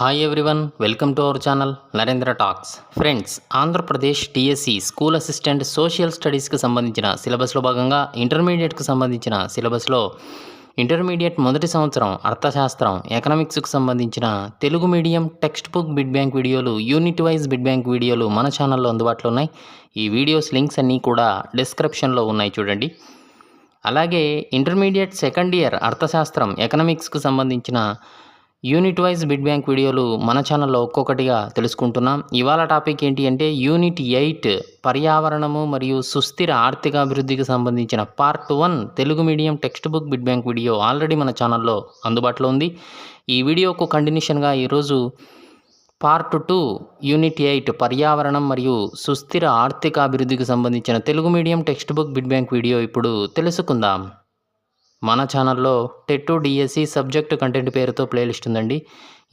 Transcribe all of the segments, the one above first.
Hi everyone, welcome to our channel Narendra talks. Friends, Andhra Pradesh TSC school assistant social స్టడీస్కి సంబంధించిన సిలబస్లో భాగంగా ఇంటర్మీడియట్కి సంబంధించిన సిలబస్లో ఇంటర్మీడియట్ మొదటి సంవత్సరం అర్థశాస్త్రం ఎకనామిక్స్కి సంబంధించిన Telugu medium text book bit bank వీడియోలు, యూనిట్ వైజ్ బిడ్ బ్యాంక్ వీడియోలు మన ఛానల్లో అందుబాటులో ఉన్నాయి. ఈ వీడియోస్ లింక్స్ అన్నీ కూడా డిస్క్రిప్షన్లో ఉన్నాయి, చూడండి. అలాగే ఇంటర్మీడియట్ సెకండ్ ఇయర్ అర్థశాస్త్రం ఎకనామిక్స్కి సంబంధించిన యూనిట్ వైజ్ బిడ్ బ్యాంక్ వీడియోలు మన ఛానల్లో ఒక్కొక్కటిగా తెలుసుకుంటున్నాం. ఇవాళ టాపిక్ ఏంటి అంటే యూనిట్ 8 పర్యావరణము మరియు సుస్థిర ఆర్థికాభివృద్ధికి సంబంధించిన part 1 Telugu medium text book bit bank video already మన ఛానల్లో అందుబాటులో ఉంది. ఈ వీడియోకు కంటిన్యూషన్గా ఈరోజు పార్ట్ 2 యూనిట్ 8 పర్యావరణం మరియు సుస్థిర ఆర్థికాభివృద్ధికి సంబంధించిన Telugu medium text book bit bank video ఇప్పుడు తెలుసుకుందాం. మన ఛానల్లో టెట్ డిఎస్సి సబ్జెక్టు కంటెంట్ పేరుతో ప్లేలిస్ట్ ఉందండి.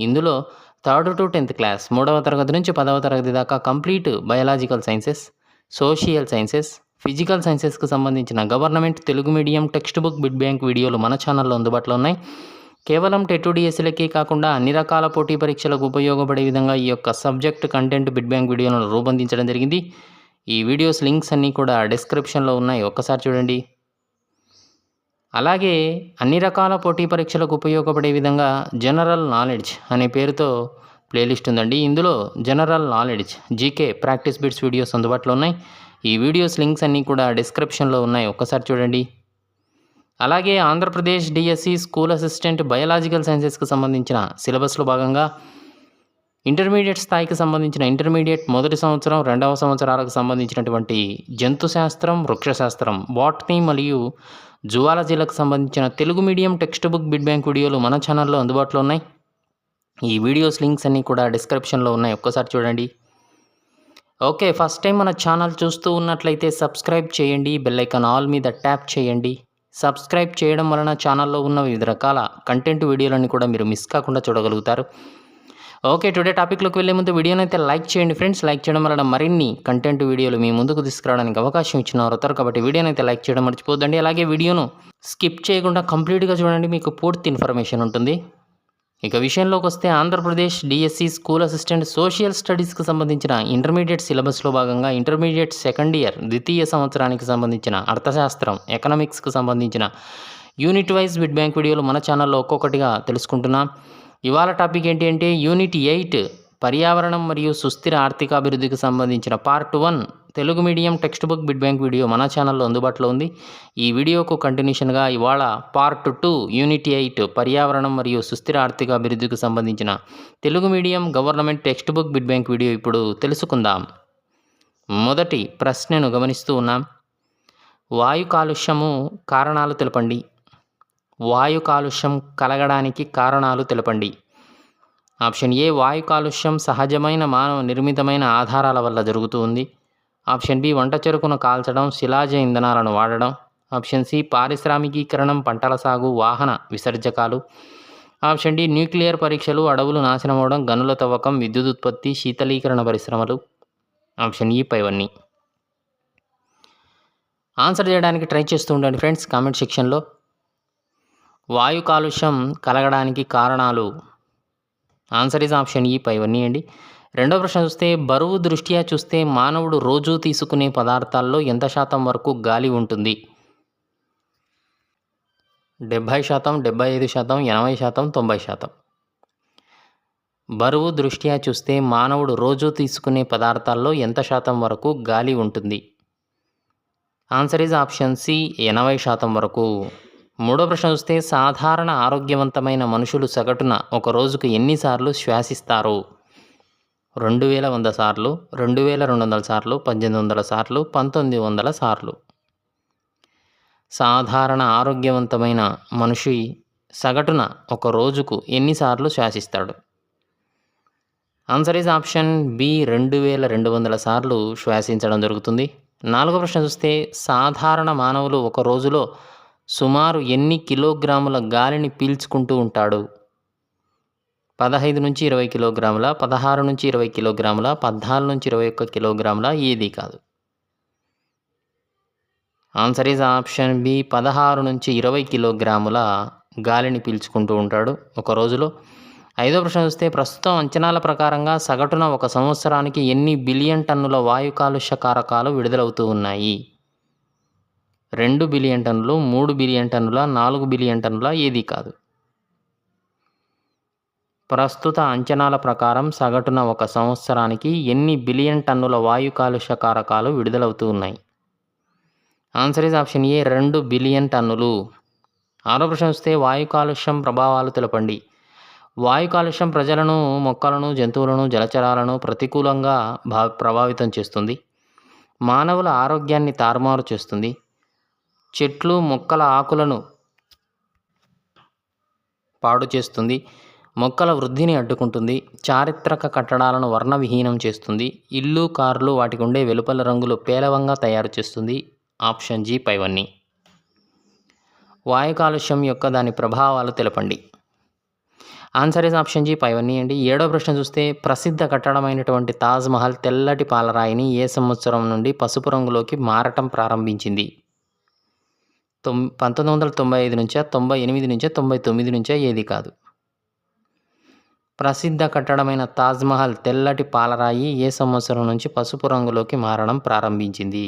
ఇందులో 3rd to 10th క్లాస్ 3వ తరగతి నుంచి 10వ తరగతి దాకా complete biological sciences, social sciences, physical సైన్సెస్కి సంబంధించిన government Telugu medium text book bit bank వీడియోలు మన ఛానల్లో అందుబాటులో ఉన్నాయి. కేవలం టెట్ డిఎస్సీలకే కాకుండా అన్ని రకాల పోటీ పరీక్షలకు ఉపయోగపడే విధంగా ఈ యొక్క సబ్జెక్ట్ కంటెంట్ బిడ్ బ్యాంక్ వీడియోలను రూపొందించడం జరిగింది. ఈ వీడియోస్ లింక్స్ అన్నీ కూడా డిస్క్రిప్షన్లో ఉన్నాయి, ఒక్కసారి చూడండి. అలాగే అన్ని రకాల పోటీ పరీక్షలకు ఉపయోగపడే విధంగా జనరల్ నాలెడ్జ్ అనే పేరుతో ప్లేలిస్ట్ ఉందండి. ఇందులో general knowledge, GK, practice bits videos అందుబాటులో ఉన్నాయి. ఈ వీడియోస్ లింక్స్ అన్నీ కూడా డిస్క్రిప్షన్లో ఉన్నాయి, ఒక్కసారి చూడండి. అలాగే Andhra Pradesh DSC school assistant biological సైన్సెస్కి సంబంధించిన సిలబస్లో భాగంగా ఇంటర్మీడియట్ స్థాయికి సంబంధించిన ఇంటర్మీడియట్ మొదటి సంవత్సరం 2వ సంవత్సరాలకు సంబంధించినటువంటి జంతుశాస్త్రం, వృక్షశాస్త్రం, బాటనీ మరియు జువాలజీలకు సంబంధించిన Telugu medium text book bit bank వీడియోలు మన ఛానల్లో అందుబాటులో ఉన్నాయి. ఈ వీడియోస్ లింక్స్ అన్నీ కూడా డిస్క్రిప్షన్లో ఉన్నాయి, ఒక్కసారి చూడండి. ఓకే, ఫస్ట్ టైం మన ఛానల్ చూస్తూ ఉన్నట్లయితే సబ్స్క్రైబ్ చేయండి, బెల్ ఐకాన్ ఆల్ మీద ట్యాప్ చేయండి. సబ్స్క్రైబ్ చేయడం వలన ఛానల్లో ఉన్న వివిధ రకాల కంటెంట్ వీడియోలన్నీ కూడా మీరు మిస్ కాకుండా చూడగలుగుతారు. ఓకే, టుడే టాపిక్లోకి వెళ్ళే ముందు వీడియోని అయితే లైక్ చేయండి ఫ్రెండ్స్. లైక్ చేయడం వల్ల మరిన్ని కంటెంట్ వీడియోలు మీ ముందుకు తీసుకురావడానికి అవకాశం ఇచ్చిన అవుతారు, కాబట్టి వీడియోని అయితే లైక్ చేయడం మర్చిపోద్దండి. అలాగే వీడియోను స్కిప్ చేయకుండా కంప్లీట్గా చూడండి, మీకు పూర్తి ఇన్ఫర్మేషన్ ఉంటుంది. ఇక విషయంలోకి వస్తే Andhra Pradesh DSC school assistant social స్టడీస్కి సంబంధించిన ఇంటర్మీడియట్ సిలబస్లో భాగంగా ఇంటర్మీడియట్ సెకండ్ ఇయర్ ద్వితీయ సంవత్సరానికి సంబంధించిన అర్థశాస్త్రం ఎకనామిక్స్కి సంబంధించిన యూనిట్ వైజ్ బిడ్ బ్యాంక్ వీడియోలు మన ఛానల్లో ఒక్కొక్కటిగా తెలుసుకుంటున్నాం. ఇవాళ టాపిక్ ఏంటి అంటే యూనిట్ 8 పర్యావరణం మరియు సుస్థిర ఆర్థికాభివృద్ధికి సంబంధించిన part 1 Telugu medium text book bit bank video మన ఛానల్లో అందుబాటులో ఉంది. ఈ వీడియోకు కంటిన్యూషన్గా ఇవాళ పార్ట్ 2 యూనిట్ 8 పర్యావరణం మరియు సుస్థిర ఆర్థికాభివృద్ధికి సంబంధించిన Telugu medium government text book bit bank video ఇప్పుడు తెలుసుకుందాం. మొదటి ప్రశ్నను గమనిస్తూ ఉన్నాం. వాయు కాలుష్యము కారణాలు తెలపండి. వాయు కాలుష్యం కలగడానికి కారణాలు తెలపండి. ఆప్షన్ ఏ, వాయు కాలుష్యం సహజమైన మానవ నిర్మితమైన ఆధారాల వల్ల జరుగుతూ ఉంది. ఆప్షన్ బి, వంట చెరుకును కాల్చడం, శిలాజ ఇంధనాలను వాడడం. ఆప్షన్ సి, పారిశ్రామికీకరణం, పంటల సాగు, వాహన విసర్జకాలు. ఆప్షన్ డి, న్యూక్లియర్ పరీక్షలు, అడవులు నాశనమవడం, గనుల తవ్వకం, విద్యుత్ ఉత్పత్తి, శీతలీకరణ పరిశ్రమలు. ఆప్షన్ ఈ పైవన్నీ. ఆన్సర్ చేయడానికి ట్రై చేస్తూ ఉండండి ఫ్రెండ్స్ కామెంట్ సెక్షన్లో. వాయు కాలుష్యం కలగడానికి కారణాలు, ఆన్సర్ ఈజ్ ఆప్షన్ ఈ పైవన్నీ అండి. రెండో ప్రశ్న చూస్తే, బరువు దృష్ట్యా చూస్తే మానవుడు రోజూ తీసుకునే పదార్థాల్లో ఎంత శాతం వరకు గాలి ఉంటుంది? 70%, 75%, 80%, 90%. బరువు దృష్ట్యా చూస్తే మానవుడు రోజూ తీసుకునే పదార్థాల్లో ఎంత శాతం వరకు గాలి ఉంటుంది? ఆన్సర్ ఈజ్ ఆప్షన్ సి, 80% వరకు. మూడో ప్రశ్న చూస్తే, సాధారణ ఆరోగ్యవంతమైన మనుషులు సగటున ఒక రోజుకు ఎన్నిసార్లు శ్వాసిస్తారు? 2100 సార్లు, 2200 సార్లు, 1800 సార్లు, 1900 సార్లు. సాధారణ ఆరోగ్యవంతమైన మనిషి సగటున ఒక రోజుకు ఎన్నిసార్లు శ్వాసిస్తాడు? ఆన్సర్ ఈజ్ ఆప్షన్ బి, 2200 సార్లు శ్వాసించడం జరుగుతుంది. నాలుగో ప్రశ్న చూస్తే, సాధారణ మానవులు ఒక రోజులో సుమారు ఎన్ని కిలోగ్రాముల గాలిని పీల్చుకుంటూ ఉంటాడు? 15 నుంచి 20 కిలోగ్రాముల, 16 నుంచి 20 కిలోగ్రాముల, 14 నుంచి 21 కిలోగ్రాముల, ఏది కాదు? ఆన్సర్ ఈజ్ ఆప్షన్ బి, 16 నుంచి 20 కిలోగ్రాముల గాలిని పీల్చుకుంటూ ఉంటాడు ఒక రోజులో. ఐదో ప్రశ్న చూస్తే ప్రస్తుతం అంచనాల ప్రకారంగా సగటున ఒక సంవత్సరానికి ఎన్ని బిలియన్ టన్నుల వాయు కాలుష్య కారకాలు విడుదలవుతూ ఉన్నాయి? 2 బిలియన్ టన్నులు, 3 బిలియన్ టన్నుల, 4 బిలియన్ టన్నుల, ఏది కాదు? ప్రస్తుత అంచనాల ప్రకారం సగటున ఒక సంవత్సరానికి ఎన్ని బిలియన్ టన్నుల వాయు కాలుష్య కారకాలు విడుదలవుతూ ఉన్నాయి? Answer is option A, 2 billion టన్నులు. ఆరో ప్రశ్న చూస్తే వాయు కాలుష్యం ప్రభావాలు తెలపండి. వాయు కాలుష్యం ప్రజలను, మొక్కలను, జంతువులను, జలచరాలను ప్రతికూలంగా ప్రభావితం చేస్తుంది. మానవుల ఆరోగ్యాన్ని తారుమారు చేస్తుంది. చెట్లు, మొక్కల ఆకులను పాడు చేస్తుంది. మొక్కల వృద్ధిని అడ్డుకుంటుంది. చారిత్రక కట్టడాలను వర్ణవిహీనం చేస్తుంది. ఇల్లు, కార్లు, వాటికి ఉండే వెలుపల రంగులు పేలవంగా తయారు చేస్తుంది. ఆప్షన్ జీ పైవన్నీ. వాయు కాలుష్యం యొక్క దాని ప్రభావాలు తెలపండి. ఆన్సర్ ఈజ్ ఆప్షన్ జీ పైవన్నీ అండి. ఏడో ప్రశ్న చూస్తే ప్రసిద్ధ కట్టడమైనటువంటి తాజ్మహల్ తెల్లటి పాలరాయిని ఏ సంవత్సరం నుండి పసుపు రంగులోకి మారటం ప్రారంభించింది? 1995 నుంచా, 98 నుంచా, 99 నుంచా, ఏది కాదు? ప్రసిద్ధ కట్టడమైన తాజ్మహల్ తెల్లటి పాలరాయి ఏ సంవత్సరం నుంచి పసుపు రంగులోకి మారడం ప్రారంభించింది?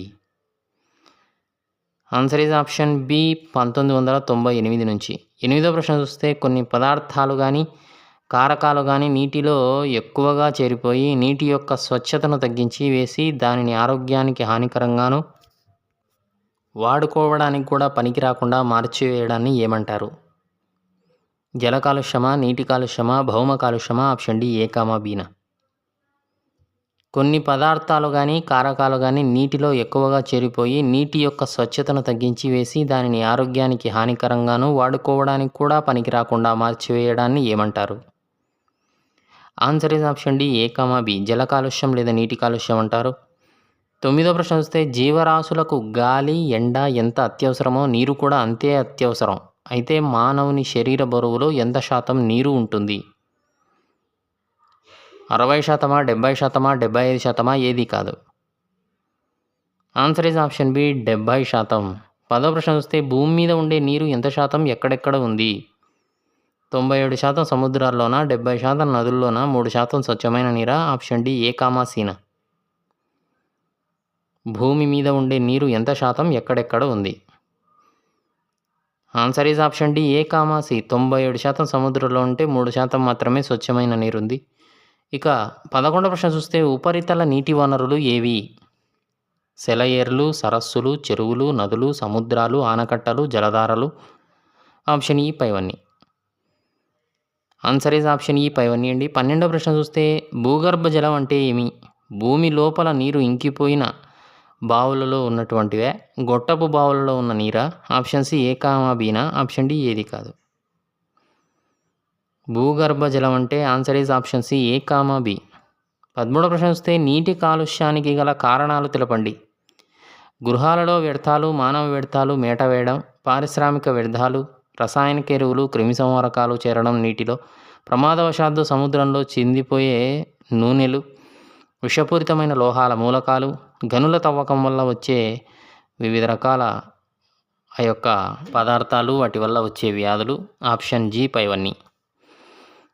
ఆన్సర్ ఈజ్ ఆప్షన్ బి, 1998 నుంచి. ఎనిమిదో ప్రశ్న చూస్తే కొన్ని పదార్థాలు కానీ కారకాలు కానీ నీటిలో ఎక్కువగా చేరిపోయి నీటి యొక్క స్వచ్ఛతను తగ్గించి వేసి దానిని ఆరోగ్యానికి హానికరంగాను వాడుకోవడానికి కూడా పనికి రాకుండా మార్చివేయడాన్ని ఏమంటారు? జల కాలుష్యమా, నీటి కాలుష్యమా, భౌమ కాలుష్యమా? Option D, A comma బీనా. కొన్ని పదార్థాలు కానీ కారకాలు కానీ నీటిలో ఎక్కువగా చేరిపోయి నీటి యొక్క స్వచ్ఛతను తగ్గించి వేసి దానిని ఆరోగ్యానికి హానికరంగాను వాడుకోవడానికి కూడా పనికి రాకుండా మార్చివేయడాన్ని ఏమంటారు? Answer is option D, A comma B, జల కాలుష్యం లేదా నీటి కాలుష్యం అంటారు. తొమ్మిదో ప్రశ్న వస్తే జీవరాశులకు గాలి, ఎండ ఎంత అత్యవసరమో నీరు కూడా అంతే అత్యవసరం. అయితే మానవుని శరీర బరువులో ఎంత శాతం నీరు ఉంటుంది? 60%, 70%, 75%, ఏది కాదు? Answer is option B, 70%. పదో ప్రశ్న చూస్తే భూమి మీద ఉండే నీరు ఎంత శాతం ఎక్కడెక్కడ ఉంది? 97% సముద్రాల్లోనా, 70% నదుల్లోనా, 3% స్వచ్ఛమైన నీరా? ఆప్షన్ డి, ఏ కామా సీనా. భూమి మీద ఉండే నీరు ఎంత శాతం ఎక్కడెక్కడ ఉంది? Answer is option D, A comma C. 97% సముద్రంలో ఉంటే 3% మాత్రమే స్వచ్ఛమైన నీరుంది. ఇక 11వ ప్రశ్న చూస్తే ఉపరితల నీటి వనరులు ఏవి? సెలయేర్లు, సరస్సులు, చెరువులు, నదులు, సముద్రాలు, ఆనకట్టలు, జలధారలు. ఆప్షన్ ఈ పైవన్నీ. ఆన్సర్ ఈజ్ ఆప్షన్ ఈ పైవన్నీ అండి. 12వ ప్రశ్న చూస్తే భూగర్భ జలం అంటే ఏమి? భూమి లోపల నీరు ఇంకిపోయిన బావులలో ఉన్నటువంటివే, గొట్టపు బావులలో ఉన్న నీరా? ఆప్షన్ సి, ఏ కామా బీనా. ఆప్షన్ డి, ఏది కాదు? భూగర్భ జలం అంటే answer is option C, A comma B. 13వ ప్రశ్న చూస్తే నీటి కాలుష్యానికి గల కారణాలు తెలపండి. గృహాలలో వ్యర్థాలు, మానవ వ్యర్థాలు, మేట వేయడం, పారిశ్రామిక వ్యర్థాలు, రసాయనిక ఎరువులు, క్రిమిసంహారకాలు చేరడం నీటిలో, ప్రమాదవశాత్తు సముద్రంలో చిందిపోయే నూనెలు, విషపూరితమైన లోహాల మూలకాలు, గనుల తవ్వకం వల్ల వచ్చే వివిధ రకాల ఆ యొక్క పదార్థాలు, వాటి వల్ల వచ్చే వ్యాధులు. ఆప్షన్ జీ పైవన్నీ.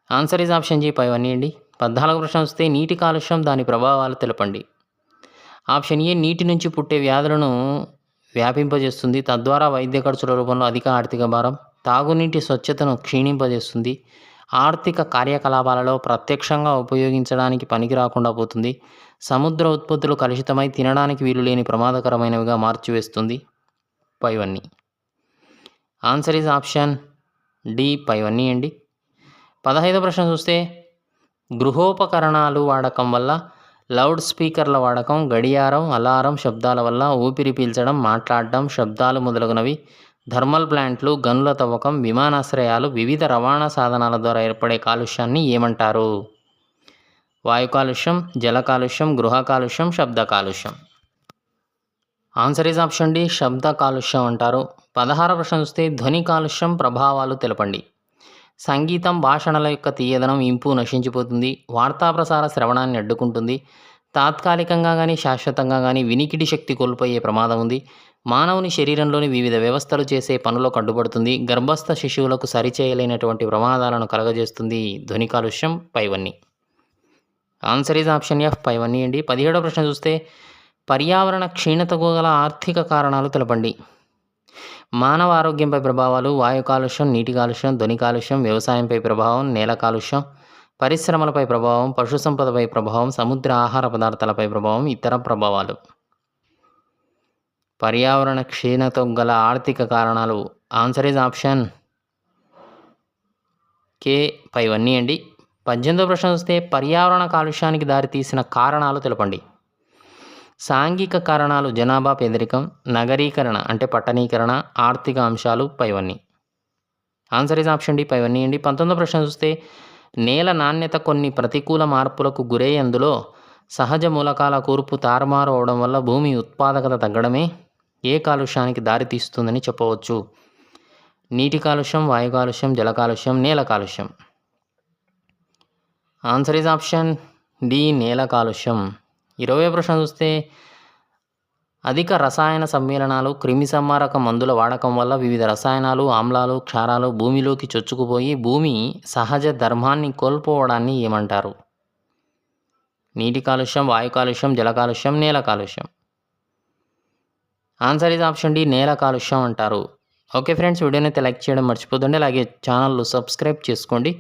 ఆన్సర్ ఈజ్ ఆప్షన్ జీ పైవన్నీ అండి. 14వ ప్రశ్న వస్తే నీటి కాలుష్యం, దాని ప్రభావాలు తెలపండి. ఆప్షన్ ఏ, నీటి నుంచి పుట్టే వ్యాధులను వ్యాపింపజేస్తుంది, తద్వారా వైద్య ఖర్చుల రూపంలో అధిక ఆర్థిక భారం, తాగునీటి స్వచ్ఛతను క్షీణింపజేస్తుంది, ఆర్థిక కార్యకలాపాలలో ప్రత్యక్షంగా ఉపయోగించడానికి పనికి రాకుండా పోతుంది, సముద్ర ఉత్పత్తులు కలుషితమై తినడానికి వీలు లేని ప్రమాదకరమైనవిగా మార్చివేస్తుంది. పైవన్నీ. ఆన్సర్ ఈజ్ ఆప్షన్ డి పైవన్నీ అండి. 15వ ప్రశ్న చూస్తే గృహోపకరణాలు వాడకం వల్ల లౌడ్ స్పీకర్ల వాడకం, గడియారం, అలారం శబ్దాల వల్ల ఊపిరి పీల్చడం, మాట్లాడడం, శబ్దాలు మొదలగునవి, థర్మల్ ప్లాంట్లు, గనుల తవ్వకం, విమానాశ్రయాలు, వివిధ రవాణా సాధనాల ద్వారా ఏర్పడే కాలుష్యాన్ని ఏమంటారు? వాయు కాలుష్యం, జల కాలుష్యం, గృహ కాలుష్యం, శబ్ద కాలుష్యం. ఆన్సర్ ఈజ్ ఆప్షన్ డి, శబ్ద కాలుష్యం అంటారు. 16వ ప్రశ్న చూస్తే ధ్వని కాలుష్యం ప్రభావాలు తెలపండి. సంగీతం, భాషణల యొక్క తీయదనం, ఇంపు నశించిపోతుంది, వార్తా ప్రసార శ్రవణాన్ని అడ్డుకుంటుంది, తాత్కాలికంగా కానీ శాశ్వతంగా కానీ వినికిడి శక్తి కోల్పోయే ప్రమాదం ఉంది, మానవుని శరీరంలోని వివిధ వ్యవస్థలు చేసే పనులకు అడ్డుపడుతుంది. గర్భస్థ శిశువులకు సరిచేయలేనటువంటి ప్రమాదాలను కలగజేస్తుంది. ధ్వని కాలుష్యం పైవన్నీ. ఆన్సర్ ఈజ్ ఆప్షన్ ఎఫ్ పైవన్నీ అండి. 17వ ప్రశ్న చూస్తే పర్యావరణ క్షీణతకు గల ఆర్థిక కారణాలు తెలపండి. మానవ ఆరోగ్యంపై ప్రభావాలు: వాయు కాలుష్యం, నీటి కాలుష్యం, ధ్వని కాలుష్యం, వ్యవసాయంపై ప్రభావం, నేల కాలుష్యం, పరిశ్రమలపై ప్రభావం, పశు సంపదపై ప్రభావం, సముద్ర ఆహార పదార్థాలపై ప్రభావం, ఇతర ప్రభావాలు. పర్యావరణ క్షీణతకు గల ఆర్థిక కారణాలు. ఆన్సర్ ఈజ్ ఆప్షన్ కే పైవన్నీ అండి. 18వ ప్రశ్న చూస్తే పర్యావరణ కాలుష్యానికి దారితీసిన కారణాలు తెలపండి. సాంఘిక కారణాలు: జనాభా పేదరికం, నగరీకరణ అంటే పట్టణీకరణ, ఆర్థిక అంశాలు పైవన్నీ. ఆన్సర్ ఈజ్ ఆప్షన్ డి పైవన్నీ అండి. 19వ ప్రశ్న చూస్తే నేల నాణ్యత కొన్ని ప్రతికూల మార్పులకు గురయ్యేందులో సహజ మూలకాల కూర్పు తారుమారు అవడం వల్ల భూమి ఉత్పాదకత తగ్గడమే ఏ కాలుష్యానికి దారితీస్తుందని చెప్పవచ్చు? నీటి కాలుష్యం, వాయు కాలుష్యం, జల కాలుష్యం, నేల కాలుష్యం. ఆన్సర్ ఈజ్ ఆప్షన్ డి నేల కాలుష్యం. 20వ ప్రశ్న చూస్తే అధిక రసాయన సమ్మేళనాలు, క్రిమి సంహారక మందుల వాడకం వల్ల వివిధ రసాయనాలు, ఆమ్లాలు, క్షారాలు భూమిలోకి చొచ్చుకుపోయి భూమి సహజ ధర్మాన్ని కోల్పోవడాన్ని ఏమంటారు? నీటి కాలుష్యం, వాయు కాలుష్యం, జల కాలుష్యం, నేల కాలుష్యం. ఆన్సర్ ఈజ్ ఆప్షన్ డి నేల కాలుష్యం అంటారు. ఓకే ఫ్రెండ్స్, వీడియోని అయితే లైక్ చేయడం మర్చిపోతుండే, అలాగే ఛానల్ సబ్స్క్రైబ్ చేసుకోండి.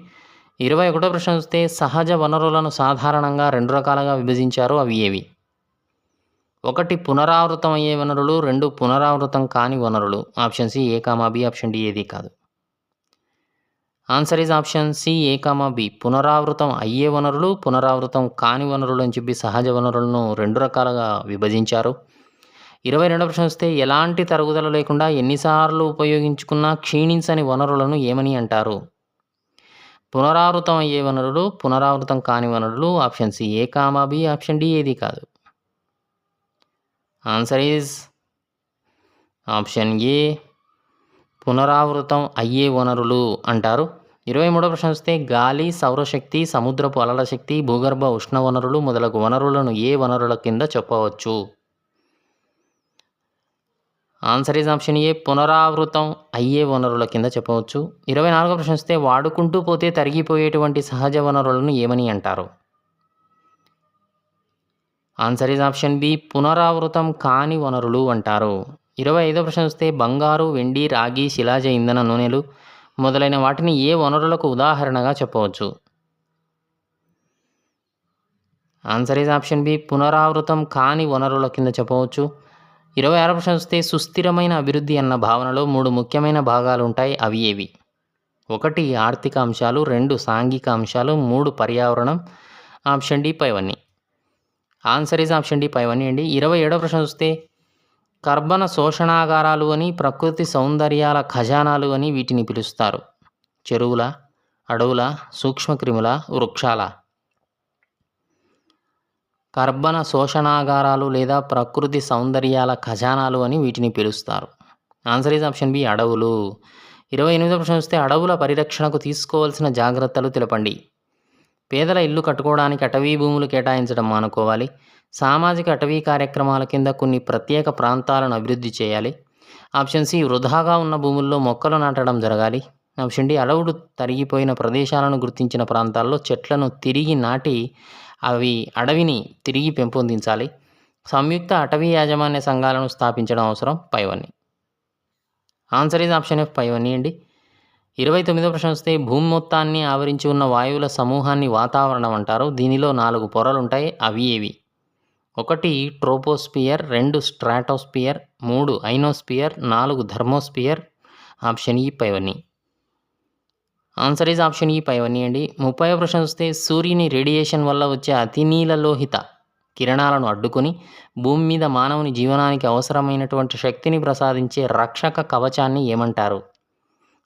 21వ ప్రశ్న చూస్తే సహజ వనరులను సాధారణంగా 2 రకాలుగా విభజించారు. అవి ఏవి? 1 పునరావృతం అయ్యే వనరులు, 2 పునరావృతం కాని వనరులు. Option C A comma B, option D ఏది కాదు. Answer is option C A comma B. పునరావృతం అయ్యే వనరులు, పునరావృతం కాని వనరులు అని చెప్పి సహజ వనరులను 2 రకాలుగా విభజించారు. 22వ ప్రశ్న వస్తే ఎలాంటి తరుగుదల లేకుండా ఎన్నిసార్లు ఉపయోగించుకున్నా క్షీణించని వనరులను ఏమని అంటారు? పునరావృతం అయ్యే వనరులు, పునరావృతం కాని వనరులు. Option C A comma B, option D ఏది కాదు. ఆన్సర్ ఈజ్ ఆప్షన్ ఏ పునరావృతం అయ్యే వనరులు అంటారు. 23వ ప్రశ్న వస్తే గాలి, సౌరశక్తి, సముద్రపు అలల శక్తి, భూగర్భ ఉష్ణ వనరులు మొదలగు వనరులను ఏ వనరుల కింద చెప్పవచ్చు? ఆన్సర్ ఈజ్ ఆప్షన్ ఏ పునరావృతం అయ్యే వనరుల కింద చెప్పవచ్చు. 24వ ప్రశ్న వస్తే వాడుకుంటూ పోతే తరిగిపోయేటువంటి సహజ వనరులను ఏమని అంటారు? ఆన్సర్ ఈజ్ ఆప్షన్ బి పునరావృతం కాని వనరులు అంటారు. 25వ ప్రశ్న వస్తే బంగారు, వెండి, రాగి, శిలాజ ఇంధన నూనెలు మొదలైన వాటిని ఏ వనరులకు ఉదాహరణగా చెప్పవచ్చు? ఆన్సర్ ఈజ్ ఆప్షన్ బి పునరావృతం కాని వనరుల కింద చెప్పవచ్చు. 26వ ప్రశ్న వస్తే సుస్థిరమైన అభివృద్ధి అన్న భావనలో 3 ముఖ్యమైన భాగాలు ఉంటాయి. అవి ఏవి? 1 ఆర్థిక అంశాలు, 2 సాంఘిక అంశాలు, 3 పర్యావరణం. ఆప్షన్ డి పైవన్నీ. ఆన్సర్ ఈజ్ ఆప్షన్ డి పైవన్నీ అండి. 27వ ప్రశ్న చూస్తే కర్బన శోషణాగారాలు అని, ప్రకృతి సౌందర్యాల ఖజానాలు అని వీటిని పిలుస్తారు. చెరువుల, అడవుల, సూక్ష్మక్రిముల, వృక్షాల? కర్బన శోషణాగారాలు లేదా ప్రకృతి సౌందర్యాల ఖజానాలు అని వీటిని పిలుస్తారు. ఆన్సర్ ఈజ్ ఆప్షన్ బి అడవులు. 28వ ప్రశ్న వస్తే అడవుల పరిరక్షణకు తీసుకోవాల్సిన జాగ్రత్తలు తెలపండి. పేదల ఇల్లు కట్టుకోవడానికి అటవీ భూములు కేటాయించడం మానుకోవాలి. సామాజిక అటవీ కార్యక్రమాల కింద కొన్ని ప్రత్యేక ప్రాంతాలను అభివృద్ధి చేయాలి. ఆప్షన్ సి వృధాగా ఉన్న భూముల్లో మొక్కలు నాటడం జరగాలి. ఆప్షన్ డి అడవులు తరిగిపోయిన ప్రదేశాలను గుర్తించిన ప్రాంతాల్లో చెట్లను తిరిగి నాటి అడవిని తిరిగి పెంపొందించాలి. సంయుక్త అటవీ యాజమాన్య సంఘాలను స్థాపించడం అవసరం. పైవన్నీ. ఆన్సర్ ఈజ్ ఆప్షన్ ఎఫ్ పైవన్నీ అండి. 29వ ప్రశ్న వస్తే భూమి మొత్తాన్ని ఆవరించి ఉన్న వాయువుల సమూహాన్ని వాతావరణం అంటారు. దీనిలో 4 పొరలు ఉంటాయి. అవి ఏవి? 1 troposphere, 2 stratosphere, 3 ionosphere, 4 thermosphere. Option ఈ పైవన్నీ. ఆన్సర్ ఈజ్ ఆప్షన్ ఈ పైవన్నీ అండి. 30వ ప్రశ్న వస్తే సూర్యుని రేడియేషన్ వల్ల వచ్చే అతినీలలోహిత కిరణాలను అడ్డుకొని భూమి మీద మానవుని జీవనానికి అవసరమైనటువంటి శక్తిని ప్రసాదించే రక్షక కవచాన్ని ఏమంటారు?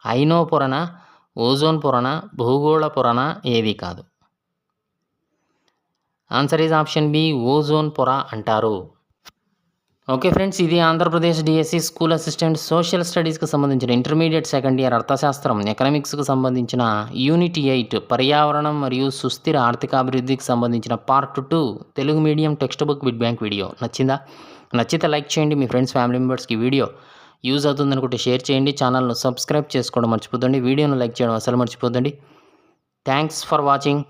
ఐనో పొరన, ఓజోన్ పొరన, భూగోళ పొరన? ఏది కాదు. Answer is option B ozone పొర అంటారు. ఓకే ఫ్రెండ్స్, ఇది Andhra Pradesh DSC school assistant social స్టడీస్కి సంబంధించిన ఇంటర్మీడియట్ సెకండ్ ఇయర్ అర్థశాస్త్రం ఎకనామిక్స్కి సంబంధించిన యూనిట్ 8 పర్యావరణం మరియు సుస్థిర ఆర్థికాభివృద్ధికి సంబంధించిన part 2 Telugu medium text book bit bank video నచ్చిందా? నచ్చితే లైక్ చేయండి. మీ ఫ్రెండ్స్ ఫ్యామిలీ మెంబర్స్కి వీడియో యూజ్ అవుతుంది అనుకుంటే షేర్ చేయండి. ఛానల్ను సబ్స్క్రైబ్ చేసుకోవడం మర్చిపోద్దండి. వీడియోను లైక్ చేయడం అసలు మర్చిపోద్దండి. Thanks for watching.